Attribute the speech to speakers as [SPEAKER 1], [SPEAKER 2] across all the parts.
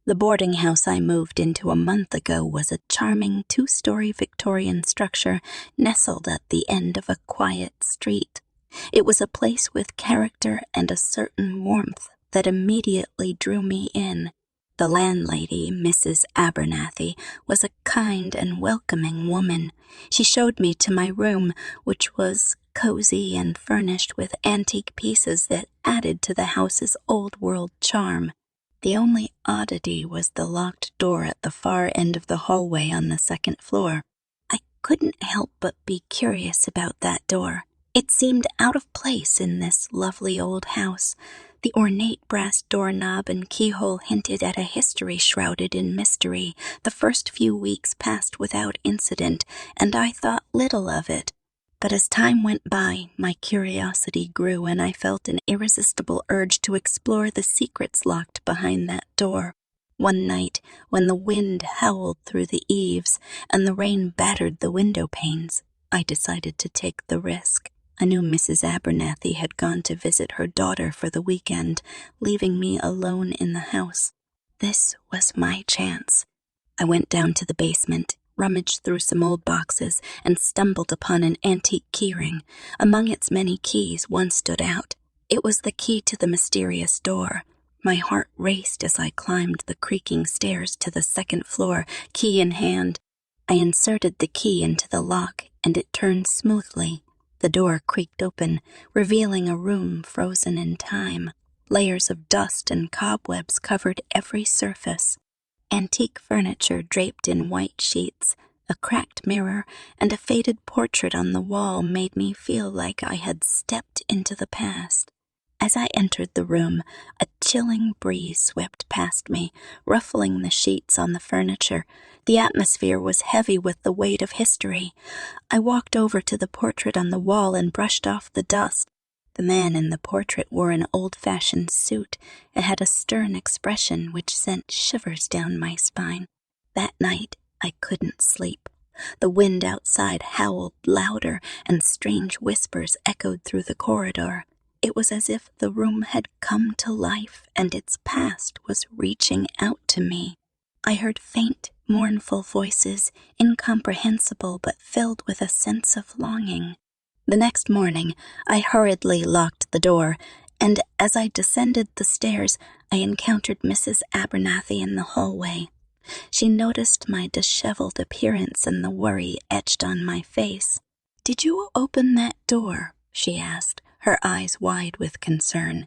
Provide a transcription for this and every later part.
[SPEAKER 1] The boarding house I moved into a month ago was a charming two-story Victorian structure nestled at the end of a quiet street. It was a place with character and a certain warmth that immediately drew me in. The landlady, Mrs. Abernathy, was a kind and welcoming woman. She showed me to my room, which was cozy and furnished with antique pieces that added to the house's old-world charm. The only oddity was the locked door at the far end of the hallway on the second floor. I couldn't help but be curious about that door. It seemed out of place in this lovely old house. The ornate brass doorknob and keyhole hinted at a history shrouded in mystery. The first few weeks passed without incident, and I thought little of it. But as time went by, my curiosity grew, and I felt an irresistible urge to explore the secrets locked behind that door. One night, when the wind howled through the eaves and the rain battered the window panes, I decided to take the risk. I knew Mrs. Abernathy had gone to visit her daughter for the weekend, leaving me alone in the house. This was my chance. I went down to the basement, rummaged through some old boxes, and stumbled upon an antique keyring. Among its many keys, one stood out. It was the key to the mysterious door. My heart raced as I climbed the creaking stairs to the second floor, key in hand. I inserted the key into the lock, and it turned smoothly. The door creaked open, revealing a room frozen in time. Layers of dust and cobwebs covered every surface. Antique furniture draped in white sheets, a cracked mirror, and a faded portrait on the wall made me feel like I had stepped into the past. As I entered the room, a chilling breeze swept past me, ruffling the sheets on the furniture. The atmosphere was heavy with the weight of history. I walked over to the portrait on the wall and brushed off the dust. The man in the portrait wore an old-fashioned suit and had a stern expression which sent shivers down my spine. That night, I couldn't sleep. The wind outside howled louder, and strange whispers echoed through the corridor. It was as if the room had come to life and its past was reaching out to me. I heard faint, mournful voices, incomprehensible but filled with a sense of longing. The next morning, I hurriedly locked the door, and as I descended the stairs, I encountered Mrs. Abernathy in the hallway. She noticed my disheveled appearance and the worry etched on my face. "Did you open that door?" she asked, her eyes wide with concern.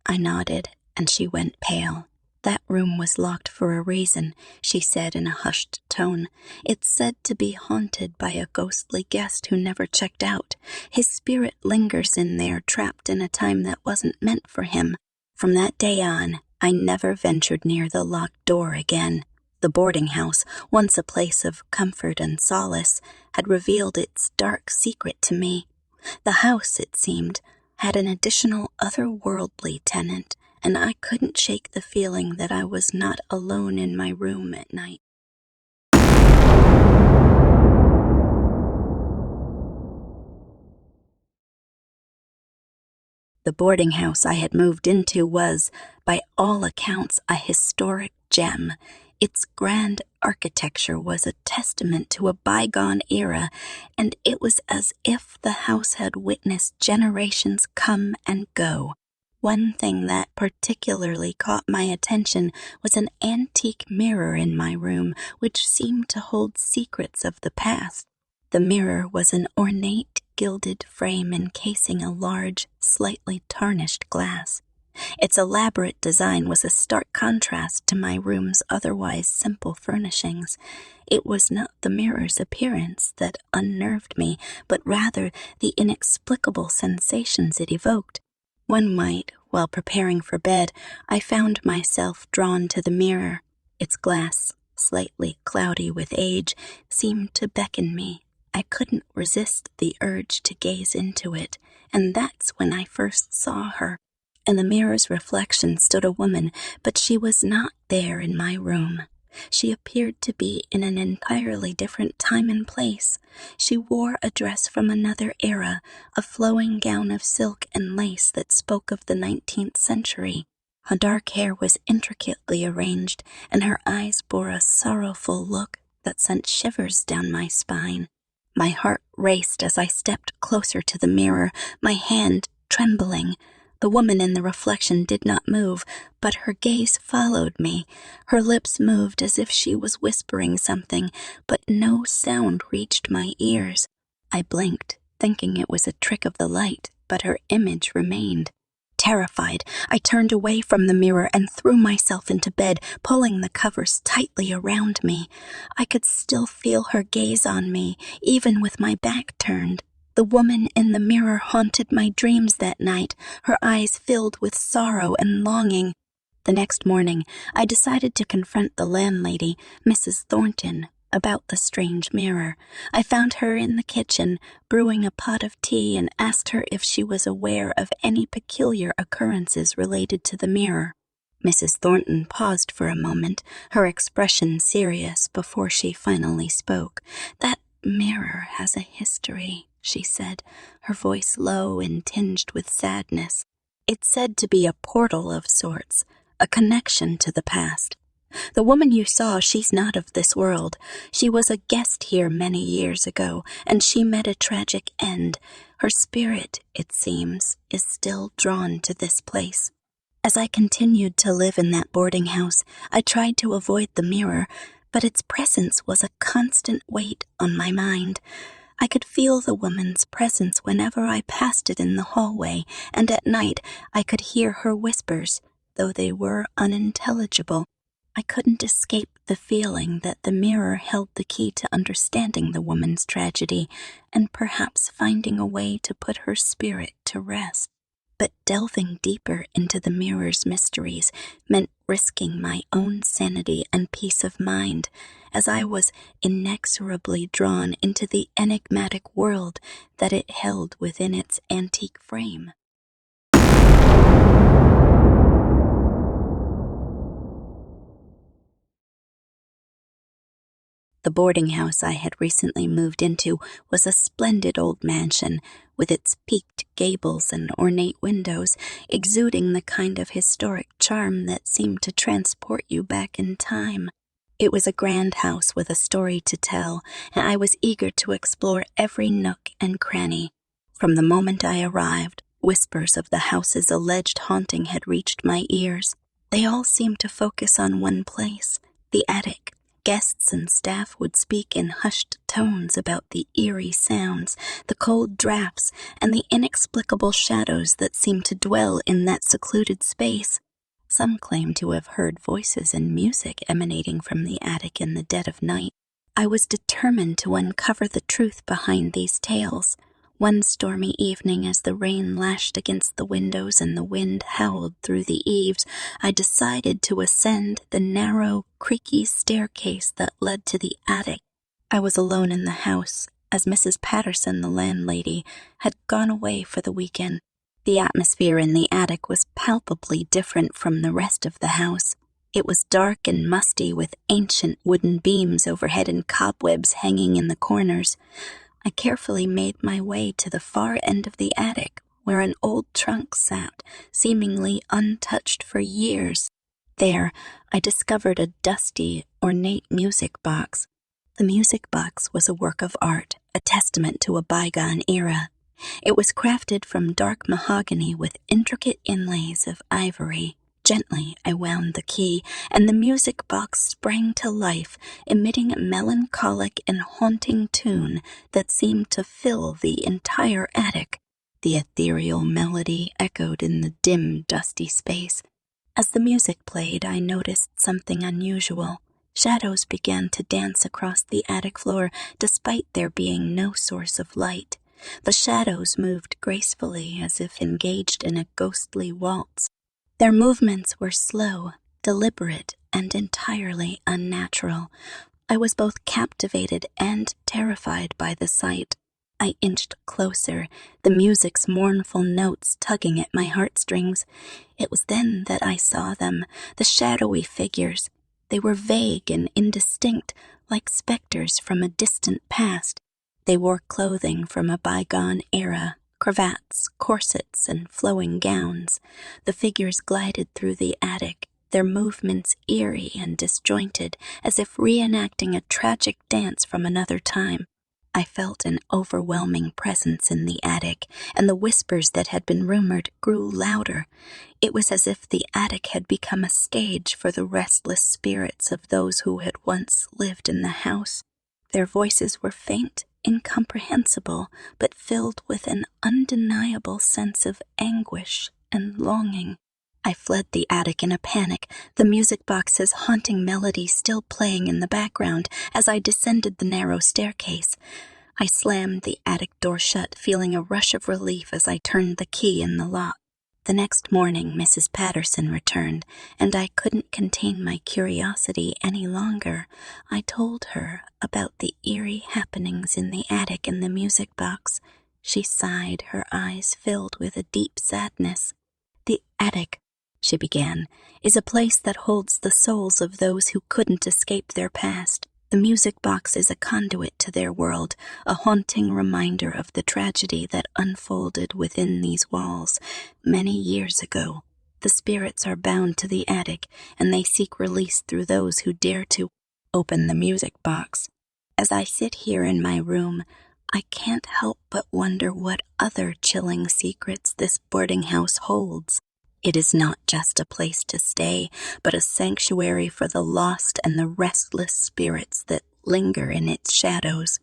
[SPEAKER 1] I nodded, and she went pale. "That room was locked for a reason," she said in a hushed tone. "It's said to be haunted by a ghostly guest who never checked out. His spirit lingers in there, trapped in a time that wasn't meant for him." From that day on, I never ventured near the locked door again. The boarding house, once a place of comfort and solace, had revealed its dark secret to me. The house, it seemed, had an additional otherworldly tenant, and I couldn't shake the feeling that I was not alone in my room at night. The boarding house I had moved into was, by all accounts, a historic gem. Its grand architecture was a testament to a bygone era, and it was as if the house had witnessed generations come and go. One thing that particularly caught my attention was an antique mirror in my room, which seemed to hold secrets of the past. The mirror was an ornate, gilded frame encasing a large, slightly tarnished glass. Its elaborate design was a stark contrast to my room's otherwise simple furnishings. It was not the mirror's appearance that unnerved me, but rather the inexplicable sensations it evoked. One night, while preparing for bed, I found myself drawn to the mirror. Its glass, slightly cloudy with age, seemed to beckon me. I couldn't resist the urge to gaze into it, and that's when I first saw her. In the mirror's reflection stood a woman, but she was not there in my room. She appeared to be in an entirely different time and place. She wore a dress from another era, a flowing gown of silk and lace that spoke of the 19th century. Her dark hair was intricately arranged, and her eyes bore a sorrowful look that sent shivers down my spine. My heart raced as I stepped closer to the mirror, my hand trembling. The woman in the reflection did not move, but her gaze followed me. Her lips moved as if she was whispering something, but no sound reached my ears. I blinked, thinking it was a trick of the light, but her image remained. Terrified, I turned away from the mirror and threw myself into bed, pulling the covers tightly around me. I could still feel her gaze on me, even with my back turned. The woman in the mirror haunted my dreams that night, her eyes filled with sorrow and longing. The next morning, I decided to confront the landlady, Mrs. Thornton, about the strange mirror. I found her in the kitchen, brewing a pot of tea, and asked her if she was aware of any peculiar occurrences related to the mirror. Mrs. Thornton paused for a moment, her expression serious, before she finally spoke. "That mirror has a history," she said, her voice low and tinged with sadness. "It's said to be a portal of sorts, a connection to the past. The woman you saw, she's not of this world. She was a guest here many years ago, and she met a tragic end. Her spirit, it seems, is still drawn to this place." As I continued to live in that boarding house, I tried to avoid the mirror, but its presence was a constant weight on my mind. I could feel the woman's presence whenever I passed it in the hallway, and at night I could hear her whispers, though they were unintelligible. I couldn't escape the feeling that the mirror held the key to understanding the woman's tragedy and perhaps finding a way to put her spirit to rest. But delving deeper into the mirror's mysteries meant risking my own sanity and peace of mind, as I was inexorably drawn into the enigmatic world that it held within its antique frame. The boarding house I had recently moved into was a splendid old mansion, with its peaked gables and ornate windows, exuding the kind of historic charm that seemed to transport you back in time. It was a grand house with a story to tell, and I was eager to explore every nook and cranny. From the moment I arrived, whispers of the house's alleged haunting had reached my ears. They all seemed to focus on one place, the attic. Guests and staff would speak in hushed tones about the eerie sounds, the cold drafts, and the inexplicable shadows that seemed to dwell in that secluded space. Some claimed to have heard voices and music emanating from the attic in the dead of night. I was determined to uncover the truth behind these tales. One stormy evening, as the rain lashed against the windows and the wind howled through the eaves, I decided to ascend the narrow, creaky staircase that led to the attic. I was alone in the house, as Mrs. Patterson, the landlady, had gone away for the weekend. The atmosphere in the attic was palpably different from the rest of the house. It was dark and musty, with ancient wooden beams overhead and cobwebs hanging in the corners. I carefully made my way to the far end of the attic, where an old trunk sat, seemingly untouched for years. There, I discovered a dusty, ornate music box. The music box was a work of art, a testament to a bygone era. It was crafted from dark mahogany with intricate inlays of ivory. Gently, I wound the key, and the music box sprang to life, emitting a melancholic and haunting tune that seemed to fill the entire attic. The ethereal melody echoed in the dim, dusty space. As the music played, I noticed something unusual. Shadows began to dance across the attic floor, despite there being no source of light. The shadows moved gracefully, as if engaged in a ghostly waltz. Their movements were slow, deliberate, and entirely unnatural. I was both captivated and terrified by the sight. I inched closer, the music's mournful notes tugging at my heartstrings. It was then that I saw them, the shadowy figures. They were vague and indistinct, like specters from a distant past. They wore clothing from a bygone era, Cravats, corsets, and flowing gowns, the figures glided through the attic, their movements eerie and disjointed, as if reenacting a tragic dance from another time. I felt an overwhelming presence in the attic, and the whispers that had been rumored grew louder. It was as if the attic had become a stage for the restless spirits of those who had once lived in the house. Their voices were faint, incomprehensible, but filled with an undeniable sense of anguish and longing. I fled the attic in a panic, the music box's haunting melody still playing in the background as I descended the narrow staircase. I slammed the attic door shut, feeling a rush of relief as I turned the key in the lock. The next morning, Mrs. Patterson returned, and I couldn't contain my curiosity any longer. I told her about the eerie happenings in the attic and the music box. She sighed, her eyes filled with a deep sadness. "The attic," she began, "is a place that holds the souls of those who couldn't escape their past. The music box is a conduit to their world, a haunting reminder of the tragedy that unfolded within these walls many years ago. The spirits are bound to the attic, and they seek release through those who dare to open the music box. As I sit here in my room, I can't help but wonder what other chilling secrets this boarding house holds. It is not just a place to stay, but a sanctuary for the lost and the restless spirits that linger in its shadows.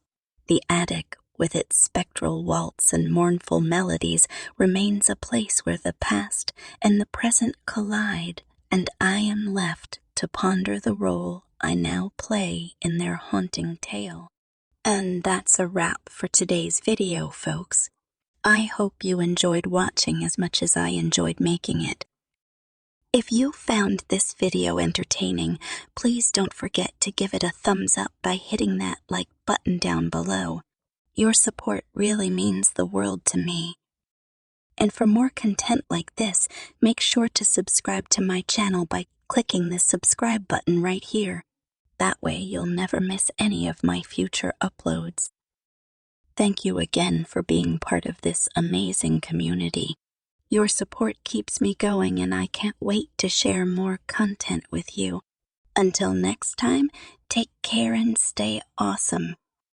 [SPEAKER 1] The attic, with its spectral waltz and mournful melodies, remains a place where the past and the present collide, and I am left to ponder the role I now play in their haunting tale." And that's a wrap for today's video, folks. I hope you enjoyed watching as much as I enjoyed making it. If you found this video entertaining, please don't forget to give it a thumbs up by hitting that like button down below. Your support really means the world to me. And for more content like this, make sure to subscribe to my channel by clicking the subscribe button right here. That way you'll never miss any of my future uploads. Thank you again for being part of this amazing community. Your support keeps me going, and I can't wait to share more content with you. Until next time, take care and stay awesome.